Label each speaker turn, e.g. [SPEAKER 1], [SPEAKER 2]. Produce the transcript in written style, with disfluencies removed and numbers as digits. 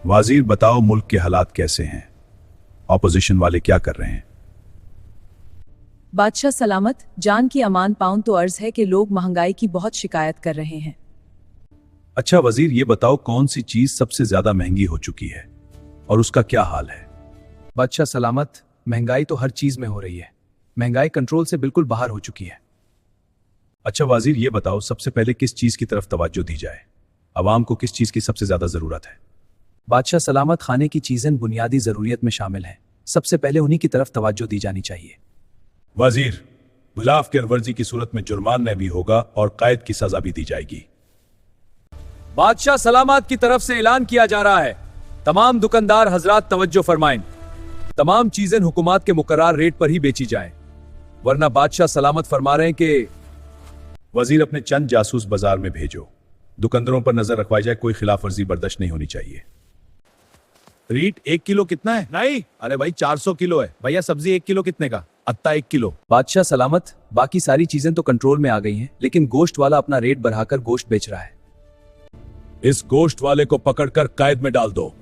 [SPEAKER 1] वाजीर बताओ मुल्क के हालात कैसे हैं? ऑपोजिशन वाले क्या कर रहे हैं?
[SPEAKER 2] बादशाह सलामत, जान की अमान पाऊं तो अर्ज है कि लोग महंगाई की बहुत शिकायत कर रहे हैं।
[SPEAKER 1] अच्छा वजीर ये बताओ कौन सी चीज सबसे ज्यादा महंगी हो चुकी है और उसका क्या हाल है?
[SPEAKER 3] बादशाह सलामत, महंगाई तो हर चीज में हो रही है। महंगाई कंट्रोल से बिल्कुल बाहर हो चुकी है।
[SPEAKER 1] अच्छा वजीर ये बताओ सबसे पहले किस चीज की तरफ तवज्जो दी जाए? अवाम को किस चीज की सबसे ज्यादा जरूरत है?
[SPEAKER 3] बादशाह सलामत, खाने की चीजें बुनियादी जरूरियत में शामिल हैं। सबसे पहले उन्हीं की तरफ तवज्जो दी जानी चाहिए।
[SPEAKER 1] वजीर गुलाफ की वर्जी की सूरत में जुर्माना भी होगा और कैद की सजा भी दी जाएगी।
[SPEAKER 3] बादशाह सलामत की तरफ से ऐलान किया जा रहा है, तमाम दुकानदार हजरात तवज्जो फरमाएं। तमाम चीजें हुकूमत के मुकर्रर रेट पर ही बेची जाएं, वरना बादशाह सलामत फरमा रहे हैं कि
[SPEAKER 1] वजीर अपने चंद जासूस बाजार में भेजो, दुकानदारों पर नजर रखवाई जाए, कोई खिलाफ वर्जी बर्दाश्त नहीं होनी चाहिए। रीट 1 किलो कितना है? नहीं, अरे भाई 400 किलो है। भैया सब्जी 1 किलो कितने का? अत्ता 1 किलो।
[SPEAKER 3] बादशाह सलामत, बाकी सारी चीजें तो कंट्रोल में आ गई हैं, लेकिन गोश्त वाला अपना रेट बढ़ाकर गोश्त बेच रहा है।
[SPEAKER 1] इस गोश्त वाले को पकड़कर कैद में डाल दो।